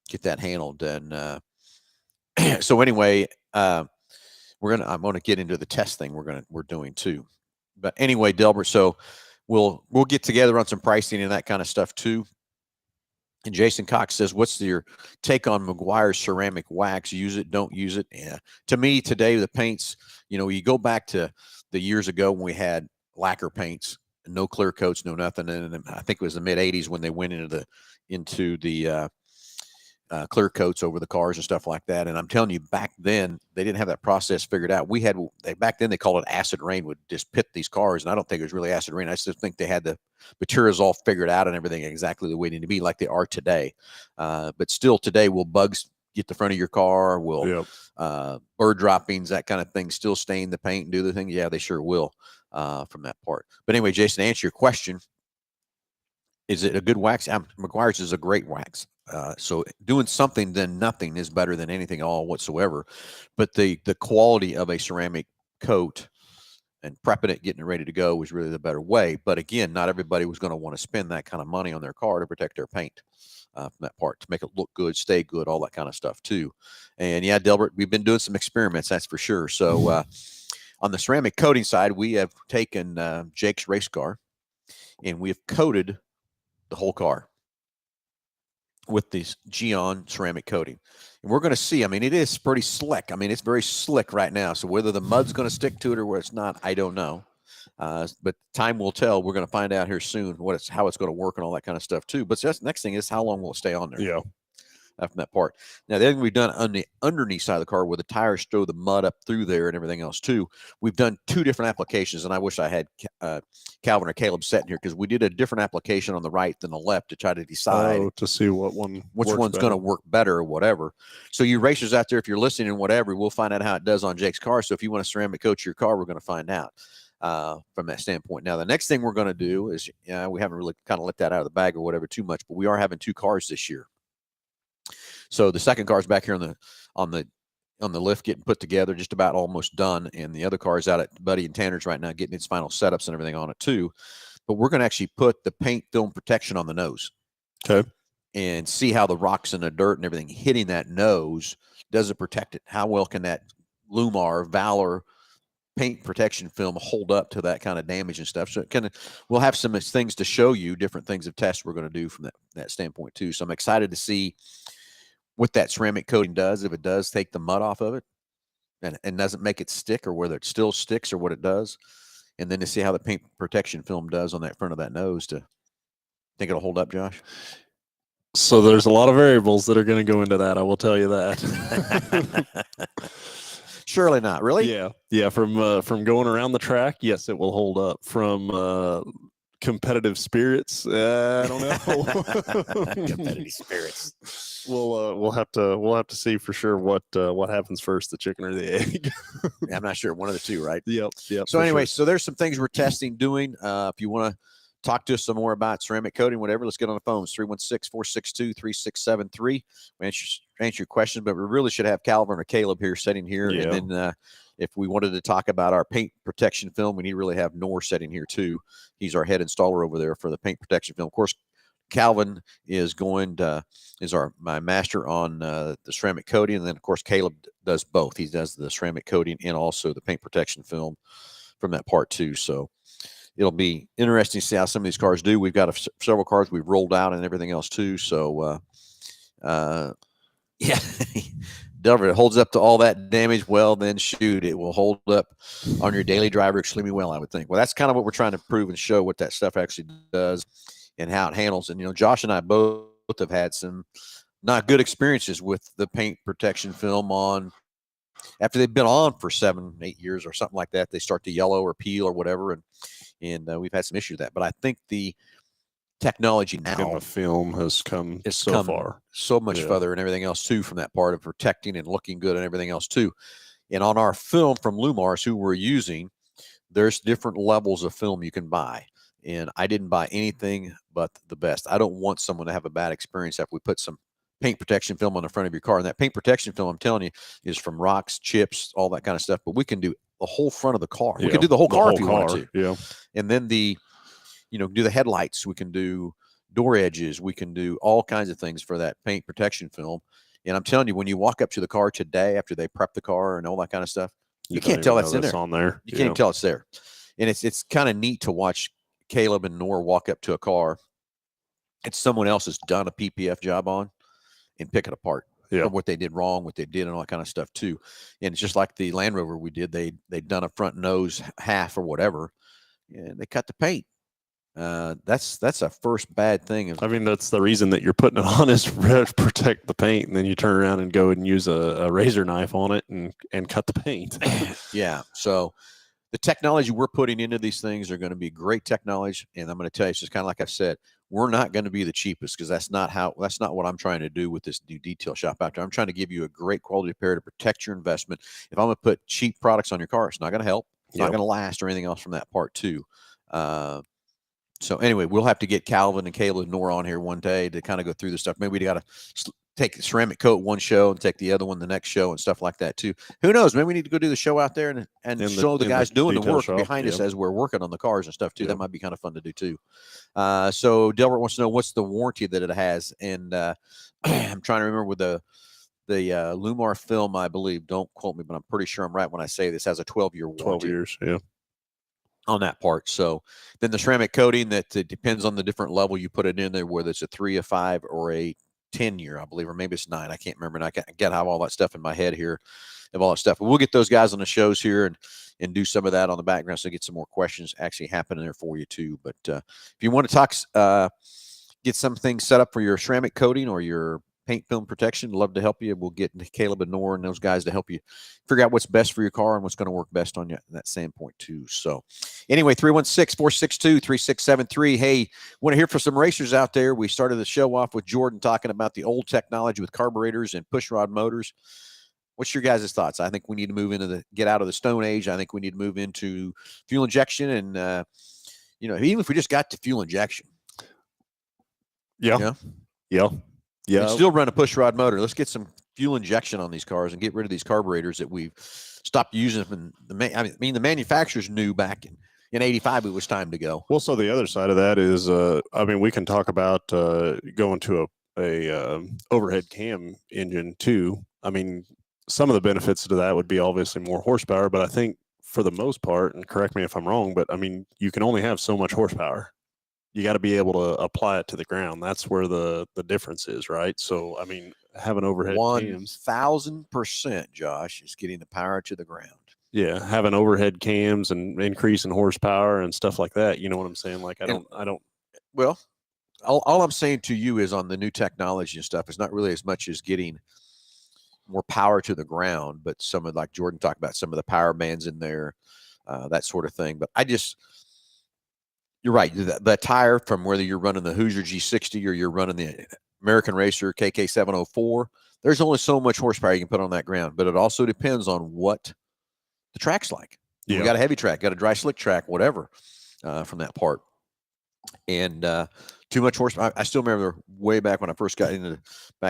get that handled. And so anyway, I'm going to get into the test thing we're doing too. But anyway, Delbert, so we'll get together on some pricing and that kind of stuff too. And Jason Cox says, what's your take on Meguiar's ceramic wax? Use it, don't use it? Yeah. To me, today, the paints, you go back to the years ago when we had lacquer paints, no clear coats, no nothing. And I think it was the mid-'80s when they went into the clear coats over the cars and stuff like that. And I'm telling you, back then, they didn't have that process figured out. Back then, they called it acid rain, would just pit these cars. And I don't think it was really acid rain. I just think they had the materials all figured out and everything exactly the way it needed to be, like they are today. But still today, will bugs get the front of your car? Will bird droppings, that kind of thing, still stain the paint and do the thing? Yeah, they sure will from that part. But anyway, Jason, to answer your question, is it a good wax? Meguiar's is a great wax. So doing something than nothing is better than anything all whatsoever. But the quality of a ceramic coat and prepping it, getting it ready to go was really the better way. But again, not everybody was going to want to spend that kind of money on their car to protect their paint from that part, to make it look good, stay good, all that kind of stuff too. And yeah, Delbert, we've been doing some experiments, that's for sure. So on the ceramic coating side, we have taken Jake's race car and we have coated the whole car with this Geon ceramic coating. And we're going to see, it is pretty slick. It's very slick right now. So whether the mud's going to stick to it or where it's not, I don't know. But time will tell. We're going to find out here soon how it's going to work and all that kind of stuff too. But the next thing is how long will it stay on there? Yeah. From that part. Now, the other thing we've done on the underneath side of the car where the tires throw the mud up through there and everything else too, we've done 2 different applications. And I wish I had Calvin or Caleb sitting here, because we did a different application on the right than the left to try to decide to see which one's going to work better or whatever. So you racers out there, if you're listening and whatever, we'll find out how it does on Jake's car. So if you want to ceramic coat your car, we're going to find out from that standpoint. Now, the next thing we're going to do is, we haven't really kind of let that out of the bag or whatever too much, but we are having 2 cars this year. So the second car is back here on the lift getting put together, just about almost done. And the other car is out at Buddy and Tanner's right now getting its final setups and everything on it too. But we're going to actually put the paint film protection on the nose. Okay. And see how the rocks and the dirt and everything hitting that nose, does it protect it? How well can that Lumar, Valor paint protection film hold up to that kind of damage and stuff? So we'll have some things to show you, different things of tests we're going to do from that standpoint too. So I'm excited to see what that ceramic coating does, if it does take the mud off of it and doesn't make it stick, or whether it still sticks or what it does. And then to see how the paint protection film does on that front of that nose. To think it'll hold up, Josh? So there's a lot of variables that are going to go into that. I will tell you that. Surely not. Really? Yeah. From going around the track, yes, it will hold up. From competitive spirits, I don't know. Competitive spirits. We'll have to see for sure what happens first, the chicken or the egg. I'm not sure. One of the two, right? Yep. So anyway, so there's some things we're testing, doing. If you want to talk to us some more about ceramic coating, whatever, let's get on the phones. 316-462-3673. We answer your questions, but we really should have Calvin or Caleb here sitting here. Yeah. And then if we wanted to talk about our paint protection film, we need to really have Noor sitting here too. He's our head installer over there for the paint protection film. Of course, Calvin is my master on the ceramic coating, and then of course Caleb does both. He does the ceramic coating and also the paint protection film from that part too. So it'll be interesting to see how some of these cars do. We've got several cars we've rolled out and everything else too. So yeah, Delver, it holds up to all that damage. Well, then shoot, it will hold up on your daily driver extremely well, I would think. Well, that's kind of what we're trying to prove and show, what that stuff actually does and how it handles. And, Josh and I both have had some not good experiences with the paint protection film on after they've been on for 7-8 years or something like that. They start to yellow or peel or whatever. And we've had some issues with that. But I think the technology now and the film has come far, so much further, and everything else too, from that part of protecting and looking good and everything else too. And on our film from Lumars, who we're using, there's different levels of film you can buy. And I didn't buy anything but the best. I don't want someone to have a bad experience after we put some paint protection film on the front of your car. And that paint protection film, I'm telling you, is from rocks, chips, all that kind of stuff. But we can do the whole front of the car. We can do the whole car if you want to. Yeah. And then do the headlights. We can do door edges. We can do all kinds of things for that paint protection film. And I'm telling you, when you walk up to the car today after they prep the car and all that kind of stuff, you can't tell that's in there. On there. You can't tell it's there. And it's kind of neat to watch Caleb and Nora walk up to a car that someone else has done a PPF job on and pick it apart. Yeah. Or what they did wrong, what they did, and all that kind of stuff too. And it's just like the Land Rover we did. They'd done a front nose half or whatever, and they cut the paint. That's a first bad thing. I mean, that's the reason that you're putting it on, is to protect the paint, and then you turn around and go and use a razor knife on it and cut the paint. Yeah. So the technology we're putting into these things are going to be great technology. And I'm going to tell you, it's just kind of like I've said, we're not going to be the cheapest, because that's not what I'm trying to do with this new detail shop out there. I'm trying to give you a great quality repair to protect your investment. If I'm going to put cheap products on your car, it's not going to help. It's not going to last or anything else from that part too. So anyway, we'll have to get Calvin and Caleb and Nora on here one day to kind of go through the stuff. Maybe we got to take the ceramic coat one show and take the other one the next show and stuff like that too. Who knows? Maybe we need to go do the show out there and show the guys doing the work behind us as we're working on the cars and stuff too. That might be kind of fun to do too. So Delbert wants to know what's the warranty that it has. And I'm trying to remember with the Lumar film, I believe, don't quote me, but I'm pretty sure I'm right when I say this has a 12-year warranty. 12 years, yeah. On that part. So then the ceramic coating, that it depends on the different level you put it in there, whether it's a 3, a 5, or a 10-year, I believe, or maybe it's 9. I can't remember. And I can't have all that stuff in my head here of all that stuff. But we'll get those guys on the shows here and do some of that on the background, so get some more questions actually happening there for you too. But if you want to talk, get some things set up for your ceramic coating or your paint film protection, love to help you. We'll get Caleb and Nora and those guys to help you figure out what's best for your car and what's going to work best on you in that standpoint too. So anyway, 316-462-3673. Hey, want to hear from some racers out there? We started the show off with Jordan talking about the old technology with carburetors and pushrod motors. What's your guys' thoughts? I think we need to get out of the Stone Age. I think we need to move into fuel injection, and even if we just got to fuel injection. Yeah. And still run a pushrod motor. Let's get some fuel injection on these cars and get rid of these carburetors that we've stopped using. The manufacturers knew back in 85 it was time to go. Well, so the other side of that is, we can talk about going to a overhead cam engine too. I mean, some of the benefits to that would be obviously more horsepower, but I think for the most part, and correct me if I'm wrong, but I mean, you can only have so much horsepower. You got to be able to apply it to the ground. That's where the difference is, right? So, I mean, having overhead cams, 1,000%, Josh, is getting the power to the ground. Yeah, having overhead cams and increasing horsepower and stuff like that. You know what I'm saying? Like, I don't. Well, all I'm saying to you is on the new technology and stuff, it's not really as much as getting more power to the ground, but some of, like Jordan talked about, some of the power bands in there, that sort of thing. But you're right. The tire, from whether you're running the Hoosier G60 or you're running the American Racer KK704, there's only so much horsepower you can put on that ground. But it also depends on what the track's like. Yeah. We got a heavy track, got a dry slick track, whatever, from that part. And too much horsepower. I still remember way back when I first got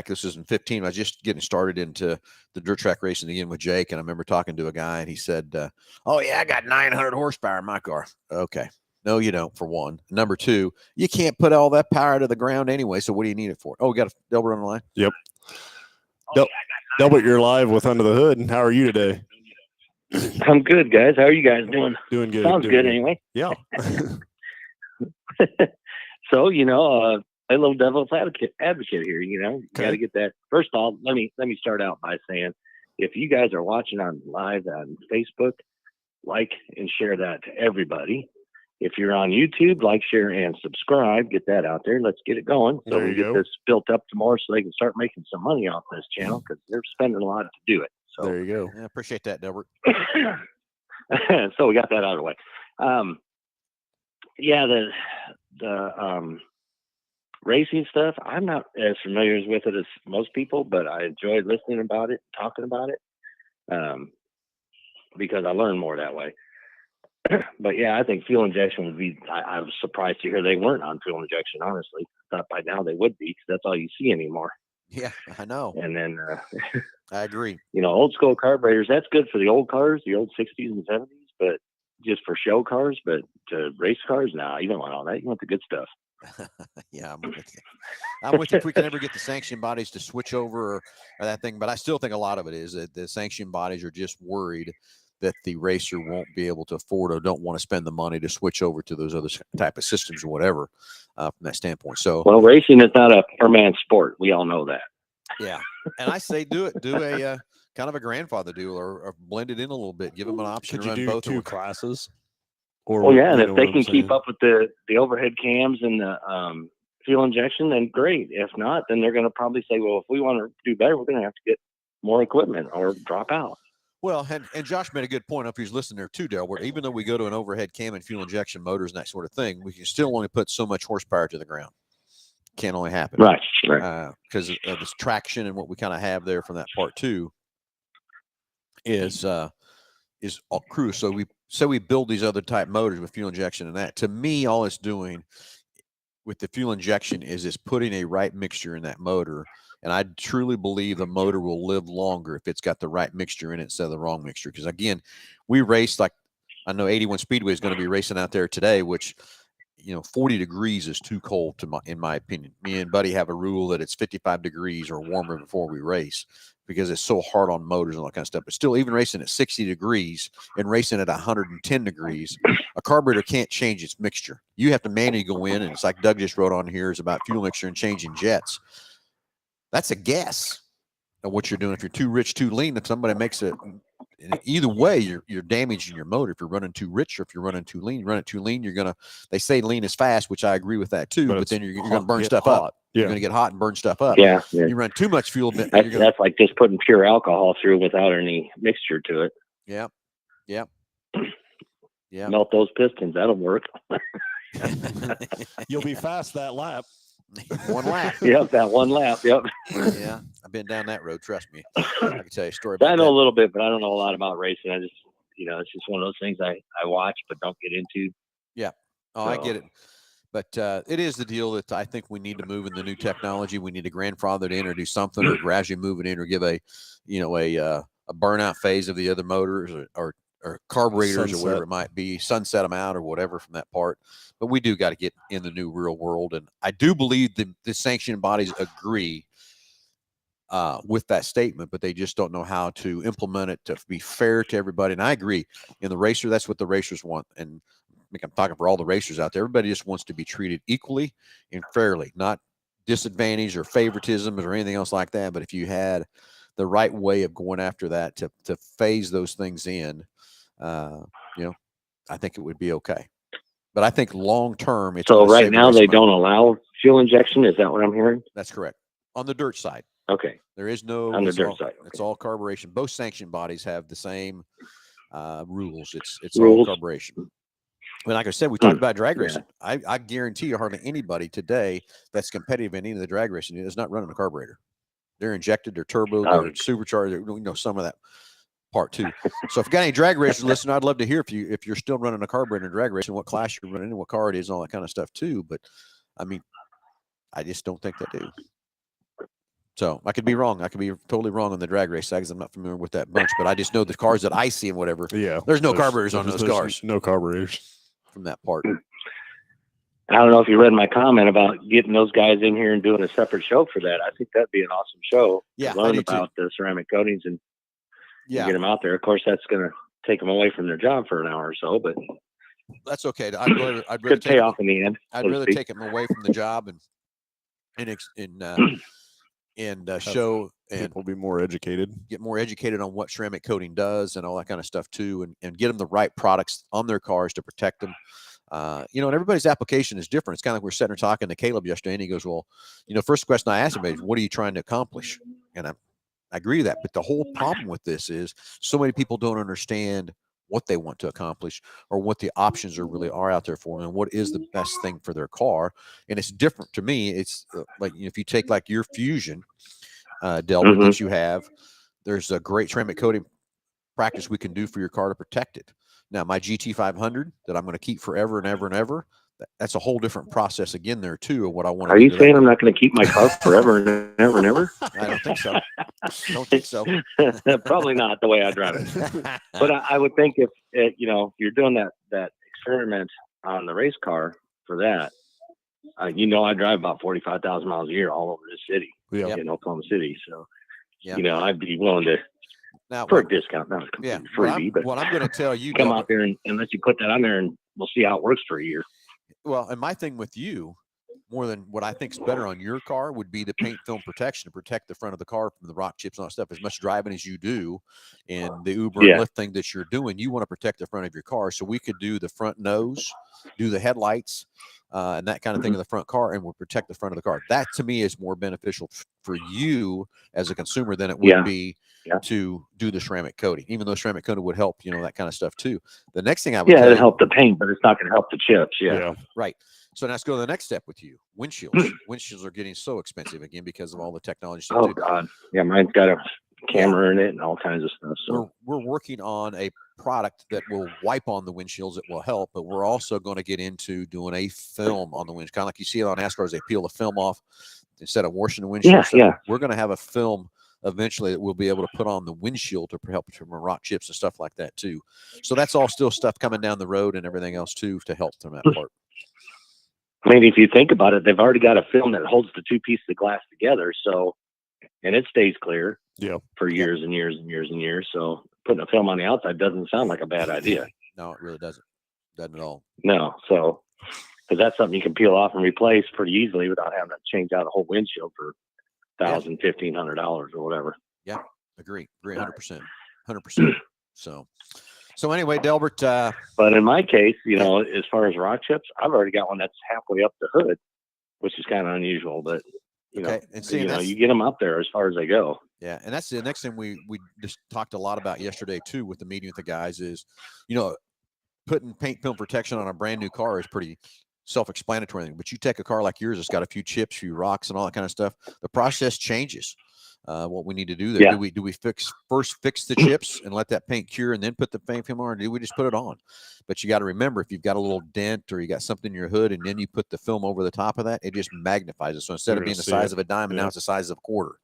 this was in 15, I was just getting started into the dirt track racing again with Jake. And I remember talking to a guy and he said, oh yeah, I got 900 horsepower in my car. Okay. No, you don't, for one. Number two, you can't put all that power to the ground anyway, so what do you need it for? Oh, we got a Delbert on the line? Yep. Delbert, you're live with Under the Hood. How are you today? I'm good, guys. How are you guys doing? Doing good. Sounds good anyway. Yeah. So, a little devil's advocate here, you got to get that. First of all, let me start out by saying, if you guys are watching on live on Facebook, like and share that to everybody. If you're on YouTube, like, share, and subscribe. Get that out there. Let's get it going. So we get this built up to more so they can start making some money off this channel because they're spending a lot to do it. So there you go. Yeah, appreciate that, Delbert. So we got that out of the way. The racing stuff, I'm not as familiar with it as most people, but I enjoy listening about it, talking about it, because I learn more that way. But yeah, I think fuel injection would be, I was surprised to hear they weren't on fuel injection, honestly. I thought by now they would be, because that's all you see anymore. Yeah, I know. And then, I agree. Old school carburetors, that's good for the old cars, the old 60s and 70s, but just for show cars, but to race cars, nah, you don't want all that. You want the good stuff. Yeah, I'm with you. I'm with you if we can ever get the sanction bodies to switch over or that thing. But I still think a lot of it is that the sanction bodies are just worried that the racer won't be able to afford or don't want to spend the money to switch over to those other type of systems or whatever from that standpoint. So, well, racing is not a per man sport. We all know that. Yeah. And I say do it. Do a kind of a grandfather deal or blend it in a little bit. Give them an option to run both. Two classes? Or, well, yeah, and if they can keep up with the overhead cams and the fuel injection, then great. If not, then they're going to probably say, well, if we want to do better, we're going to have to get more equipment or drop out. Well, and Josh made a good point if he's listening there too, Dale, where even though we go to an overhead cam and fuel injection motors and that sort of thing, we can still only put so much horsepower to the ground. Can only happen. Right. Because of this traction and what we kind of have there from that part two is all crew. So we build these other type motors with fuel injection and that. To me, all it's doing with the fuel injection is putting a right mixture in that motor. And I truly believe the motor will live longer if it's got the right mixture in it instead of the wrong mixture. Because again, we race, like I know 81 Speedway is going to be racing out there today, which 40 degrees is too cold in my opinion. Me and Buddy have a rule that it's 55 degrees or warmer before we race because it's so hard on motors and all that kind of stuff. But still, even racing at 60 degrees and racing at 110 degrees, a carburetor can't change its mixture. You have to manually go in, and it's like Doug just wrote on here is about fuel mixture and changing jets. That's a guess of what you're doing. If you're too rich, too lean, if somebody makes it, either way, you're damaging your motor. If you're running too rich or if you're running too lean, they say lean is fast, which I agree with that too, but then you're going to burn stuff up. Yeah. You're going to get hot and burn stuff up. Yeah. You run too much fuel. That's like just putting pure alcohol through without any mixture to it. Yeah. Yeah. Yeah. Melt those pistons. That'll work. You'll be fast that lap. One lap. Yep, that one lap. Yep. Yeah, I've been down that road. Trust me. I can tell you a story about I know that. a little bit, but I don't know a lot about racing. I just, it's just one of those things I watch but don't get into. Yeah. Oh, so. I get it. But it is the deal that I think we need to move in the new technology. We need a grandfather to introduce something or gradually move it in or give a burnout phase of the other motors or carburetors or whatever it might be, sunset them out or whatever from that part. But we do got to get in the new real world. And I do believe the sanctioning bodies agree with that statement, but they just don't know how to implement it to be fair to everybody. And I agree. In the racer, that's what the racers want. And I'm talking for all the racers out there. Everybody just wants to be treated equally and fairly, not disadvantage or favoritism or anything else like that. But if you had the right way of going after that to phase those things in, I think it would be okay. But I think long term, it's so right now they don't allow fuel injection. Is that what I'm hearing? That's correct. On the dirt side. Okay. There is no on the dirt side. Okay. It's all carburation. Both sanction bodies have the same rules. It's rules. All carburation. I mean, like I said, we talked about drag racing. I guarantee you, hardly anybody today that's competitive in any of the drag racing is not running a carburetor. They're injected, they're turbo, they're supercharged. Some of that part too. So if you got any drag racers listening, I'd love to hear if you're still running a carburetor in drag racing, what class you're running, and what car it is, and all that kind of stuff too. But I mean, I just don't think they do. So I could be wrong. I could be totally wrong on the drag race side because I'm not familiar with that bunch. But I just know the cars that I see and whatever. Yeah, there's no carburetors on those cars. No carburetors from that part. I don't know if you read my comment about getting those guys in here and doing a separate show for that. I think that'd be an awesome show. Yeah, to I learn do about the ceramic coatings and Yeah, get them out there. Of course, that's going to take them away from their job for an hour or so, but that's okay. I'd rather could take pay them, off in the end. I'd so to rather speak. take them away from the job and show and People be more educated. get more educated on what ceramic coating does and all that kind of stuff too, and get them the right products on their cars to protect them. And everybody's application is different. It's kind of like we're sitting there talking to Caleb yesterday, and he goes, well, first question I asked him is, what are you trying to accomplish? And I agree with that. But the whole problem with this is so many people don't understand what they want to accomplish or what the options really are out there for them and what is the best thing for their car. And it's different to me. It's like if you take like your Fusion, Delbert, that you have, there's a great ceramic coating practice we can do for your car to protect it. Now, my GT500 that I'm going to keep forever and ever and ever, that's a whole different process again there too of what I want to Are do. you saying I'm not going to keep my car forever and ever and ever? I don't think so. Don't think so. Probably not the way I drive it. But I would think if you're doing that experiment on the race car for that, I drive about 45,000 miles a year all over the city in Oklahoma City. So, I'd be willing to, now, for a discount, not a freebie, but what I'm going to tell you, come Delbert, out there and let you put that on there and we'll see how it works for a year. well, and my thing with you, more than what I think is better on your car, would be the paint film protection to protect the front of the car from the rock chips and all that stuff. As much driving as you do and the Uber and Lyft thing that you're doing, you want to protect the front of your car. So we could do the front nose, do the headlights, and that kind of thing in the front car, and we'll protect the front of the car. That to me is more beneficial for you as a consumer than it would be to do the ceramic coating, even though ceramic coating would help, that kind of stuff too. The next thing I would it'll help the paint, but it's not going to help the chips. Yeah. Right. So now let's go to the next step with you. Windshields. Windshields are getting so expensive again because of all the technology stuff. Oh God. Yeah. Mine's got a camera in it and all kinds of stuff. So we're working on a product that will wipe on the windshields. It will help, but we're also going to get into doing a film on the windshield, kind of like you see it on NASCAR as they peel the film off instead of washing the windshield. We're going to have a film eventually that we'll be able to put on the windshield to help from rock chips and stuff like that too. So that's all still stuff coming down the road and everything else too to help from that part. I mean, if you think about it, they've already got a film that holds the two pieces of glass together. So, and it stays clear for years and years and years and years. So putting a film on the outside doesn't sound like a bad idea. No, it really doesn't. Doesn't at all. No. So, because that's something you can peel off and replace pretty easily without having to change out a whole windshield for $1,000, $1,500 or whatever. Yeah, agree 100%. So anyway, Delbert. But in my case, as far as rock chips, I've already got one that's halfway up the hood, which is kind of unusual. But you get them up there as far as they go. Yeah, and that's the next thing we just talked a lot about yesterday too with the meeting with the guys is, putting paint film protection on a brand new car is pretty self-explanatory. But you take a car like yours, it's got a few chips, a few rocks, and all that kind of stuff. The process changes. What we need to do there. Do we first fix the chips and let that paint cure and then put the paint film on, or do we just put it on? But you got to remember, if you've got a little dent or you got something in your hood and then you put the film over the top of that, it just magnifies it. So instead of being the size of a dime, now it's the size of a quarter.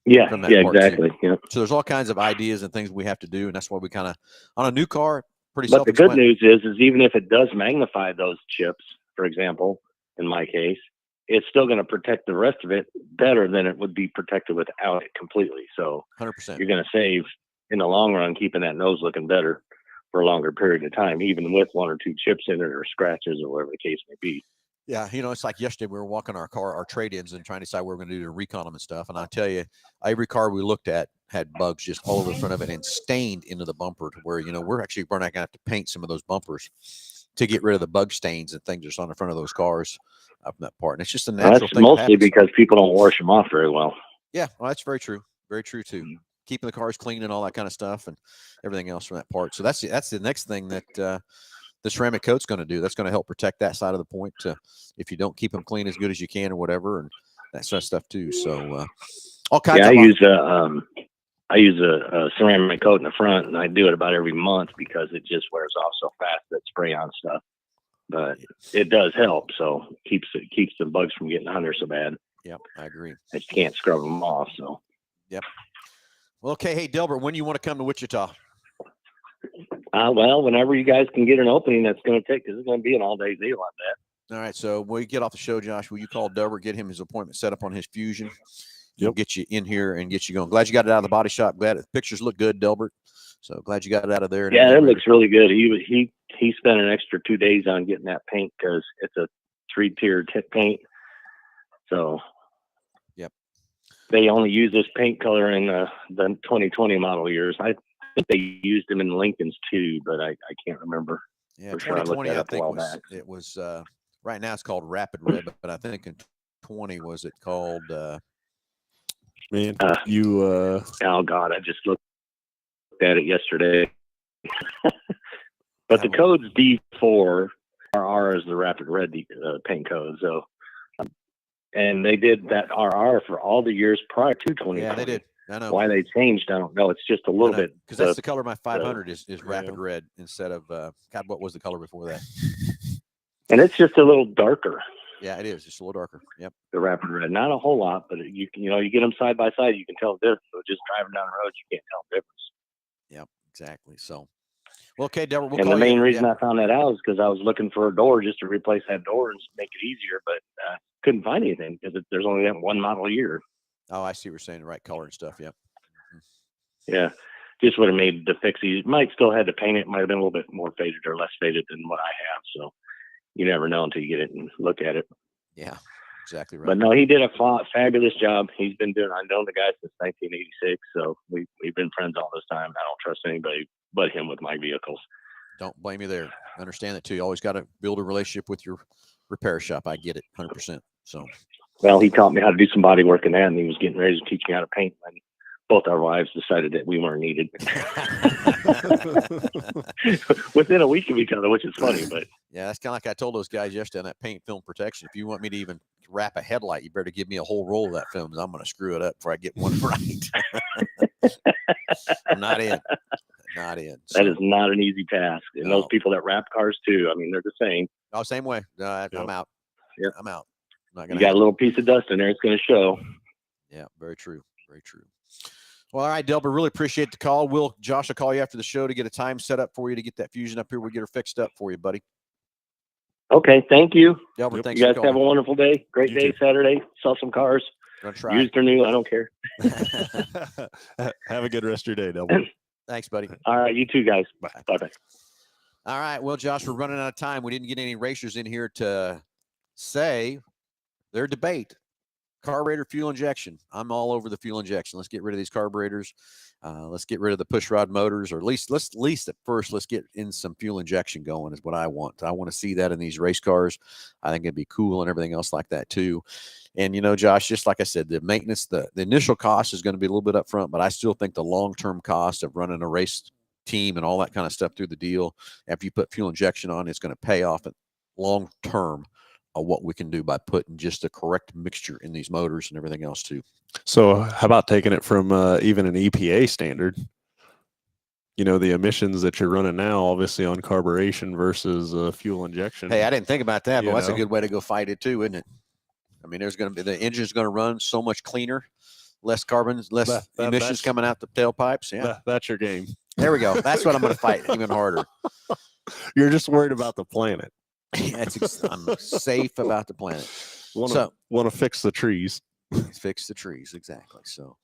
Exactly. Yeah. So there's all kinds of ideas and things we have to do, and that's why we kind of on a new car pretty. But the good news is even if it does magnify those chips, for example, in my case, it's still going to protect the rest of it better than it would be protected without it completely. So 100%. You're going to save in the long run, keeping that nose looking better for a longer period of time, even with one or two chips in it or scratches or whatever the case may be. Yeah, it's like yesterday we were walking our trade-ins and trying to decide what we're going to do to recon them and stuff. And I tell you, every car we looked at had bugs just all over the front of it and stained into the bumper to where, we're not going to have to paint some of those bumpers to get rid of the bug stains and things that's on the front of those cars up in that part. And it's just a natural thing. Mostly because people don't wash them off very well. Yeah, well, that's very true. Very true too. Keeping the cars clean and all that kind of stuff and everything else from that part. So that's the next thing that the ceramic coat's going to do. That's going to help protect that side of the point if you don't keep them clean as good as you can or whatever, and that sort of stuff too. So all kinds. I use a ceramic coat in the front, and I do it about every month because it just wears off so fast, that spray on stuff. But it does help, so keeps the bugs from getting on there so bad. Yep, I agree. I can't scrub them off. So. Yep. Well, okay. Hey, Delbert, when do you want to come to Wichita? Well, whenever you guys can get an opening, that's going to take, because it's going to be an all-day deal on that. All right. So when we get off the show, Josh, will you call Delbert, get him his appointment set up on his Fusion? Yep. Get you in here and get you going. Glad you got it out of the body shop. Glad the pictures look good, Delbert. So glad you got it out of there. And Yeah, it everything. looks really good. He spent an extra 2 days on getting that paint because it's a 3-tier tip paint. So yep, they only use this paint color in the 2020 model years. I think they used them in Lincoln's too, but I can't remember. Yeah, For sure. I looked 2020, that I up a think while back. it was right now it's called Rapid Red, but I think in 20 was it called Man, you Oh God, I just looked at it yesterday. But the code's D4. RR is the Rapid Red paint code. So, and they did that RR for all the years prior to 2020. Yeah, they did. I know why they changed. I don't know. It's just a little bit because that's the color of my 500 is Rapid Yeah. Red instead of God. What was the color before that? and it's just a little darker. Yeah, it is. Just a little darker. Yep. The Rapid Red, not a whole lot, but you get them side by side, you can tell the difference. So just driving down the road, you can't tell the difference. Yep. Exactly. So, well, okay, Delbert. We'll And call the main you. reason I found that out is because I was looking for a door just to replace that door and make it easier, but couldn't find anything because there's only that one model a year. Oh, I see what you're saying. The right color and stuff. Yep. Yeah, just would have made the fix easy. Might still had to paint it. Might have been a little bit more faded or less faded than what I have. So you never know until you get it and look at it. Yeah, exactly right. But no, he did a fabulous job. He's been doing. I've known the guy since 1986, so we've been friends all this time. I don't trust anybody but him with my vehicles. Don't blame you there. I understand that too. You always got to build a relationship with your repair shop. I get it 100%. So, well, he taught me how to do some body work in that, and he was getting ready to teach me how to paint. And both our wives decided that we weren't needed within a week of each other, which is funny. But yeah, that's kind of like I told those guys yesterday on that paint film protection. If you want me to even wrap a headlight, you better give me a whole roll of that film because I'm going to screw it up before I get one right. I'm not in. Not in. So, that is not an easy task. And no. Those people that wrap cars too, I mean, they're the same. Oh, same way. I'm out. Yep. I'm out. I'm not You gonna got a little piece of dust in there, it's going to show. Yeah, very true. Very true. Well, all right, Delbert, really appreciate the call. Josh will call you after the show to get a time set up for you to get that Fusion up here. We'll get her fixed up for you, buddy. Okay, thank you. Delbert, Yep. thanks You for guys calling. have a wonderful day. Great You day too. Saturday. Saw some cars. Gonna try. Used or new, I don't care. have a good rest of your day, Delbert. Thanks, buddy. All right, you too, guys. Bye. Bye-bye. All right. Well, Josh, we're running out of time. We didn't get any racers in here to say their debate. Carburetor fuel injection. I'm all over the fuel injection. Let's get rid of these carburetors. Let's get rid of the push rod motors, or at least at first, let's get in some fuel injection going is what I want. I want to see that in these race cars. I think it'd be cool and everything else like that too. And, Josh, just like I said, the maintenance, the initial cost is going to be a little bit up front, but I still think the long-term cost of running a race team and all that kind of stuff through the deal, after you put fuel injection on, it's going to pay off long-term of what we can do by putting just the correct mixture in these motors and everything else too. So how about taking it from even an EPA standard? The emissions that you're running now, obviously on carburation versus fuel injection. Hey, I didn't think about that, but You that's a know. good way to go fight it too, isn't it? I mean, the engine's going to run so much cleaner, less carbon, less emissions that's- coming out the tailpipes. Yeah, That's your game. there we go. That's what I'm going to fight even harder. You're just worried about the planet. I'm safe about the planet. Want to fix the trees. Fix the trees, exactly. So,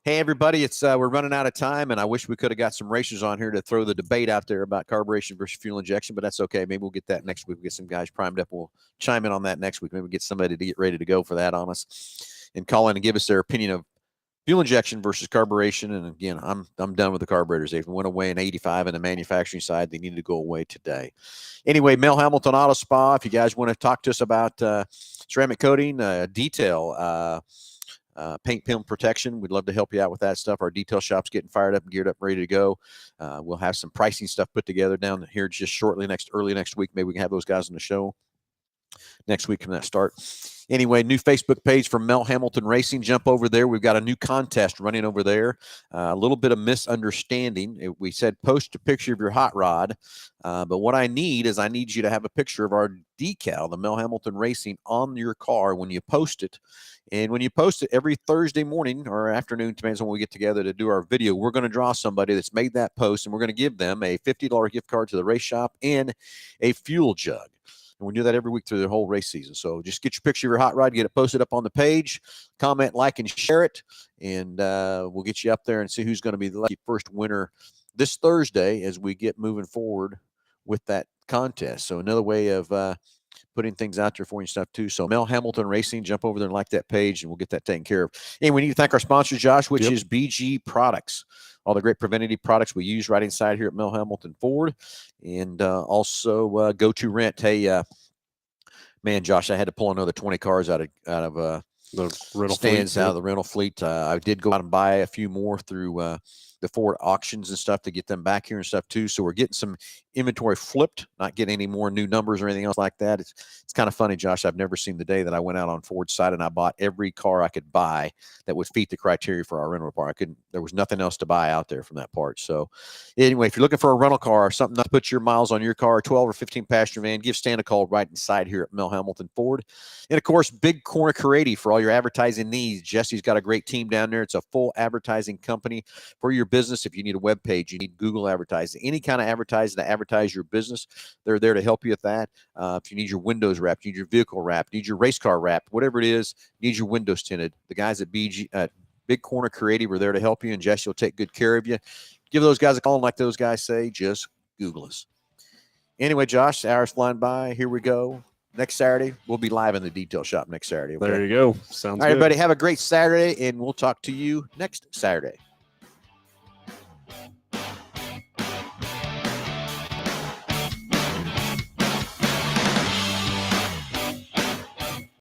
hey, everybody, it's we're running out of time, and I wish we could have got some racers on here to throw the debate out there about carburation versus fuel injection, but that's okay. Maybe we'll get that next week. We'll get some guys primed up. We'll chime in on that next week. Maybe we'll get somebody to get ready to go for that on us and call in and give us their opinion of fuel injection versus carburation. And again, I'm done with the carburetors. They went away in 85 on the manufacturing side. They need to go away today. Anyway, Mel Hambelton Auto Spa. If you guys want to talk to us about ceramic coating, detail, paint film protection, we'd love to help you out with that stuff. Our detail shop's getting fired up and geared up, ready to go. We'll have some pricing stuff put together down here just shortly early next week. Maybe we can have those guys on the show next week from that start. Anyway, new Facebook page for Mel Hambelton Racing. Jump over there. We've got a new contest running over there. A little bit of misunderstanding. We said post a picture of your hot rod, but what I need you to have a picture of our decal, the Mel Hambelton Racing, on your car when you post it. And when you post it every Thursday morning or afternoon, depends on when we get together to do our video, we're going to draw somebody that's made that post, and we're going to give them a $50 gift card to the race shop and a fuel jug. And we do that every week through the whole race season. So just get your picture of your hot rod, get it posted up on the page, comment, like, and share it. And we'll get you up there and see who's going to be the lucky first winner this Thursday as we get moving forward with that contest. So another way of putting things out there for you and stuff too. So Mel Hambelton Racing, jump over there and like that page and we'll get that taken care of. And we need to thank our sponsor, Josh, which is BG Products. All the great preventative products we use right inside here at Mel Hambelton Ford. And also Go To Rent. Hey, man, Josh, I had to pull another 20 cars out of The rental stands fleet, out of the rental fleet. I did go out and buy a few more through the Ford auctions and stuff to get them back here and stuff too. So we're getting some inventory flipped, not getting any more new numbers or anything else like that. It's kind of funny, Josh. I've never seen the day that I went out on Ford's side and I bought every car I could buy that would fit the criteria for our rental part. There was nothing else to buy out there from that part. So anyway, if you're looking for a rental car or something to put your miles on your car, 12 or 15 passenger van, give Stan a call right inside here at Mel Hambelton Ford. And of course, Big Corner Carady for all your advertising needs. Jesse's got a great team down there. It's a full advertising company for your business. If you need a web page, you need Google advertising, any kind of advertising to advertise your business, they're there to help you with that. If you need your windows wrapped, you need your vehicle wrapped, you need your race car wrapped, whatever it is, you need your windows tinted. The guys at Big Corner Carady were there to help you, and Jesse will take good care of you. Give those guys a call, and like those guys say, just Google us. Anyway, Josh, hours flying by. Here we go. Next Saturday, we'll be live in the detail shop next Saturday. Okay? There you go. Sounds all right, good. everybody, have a great Saturday, and we'll talk to you next Saturday.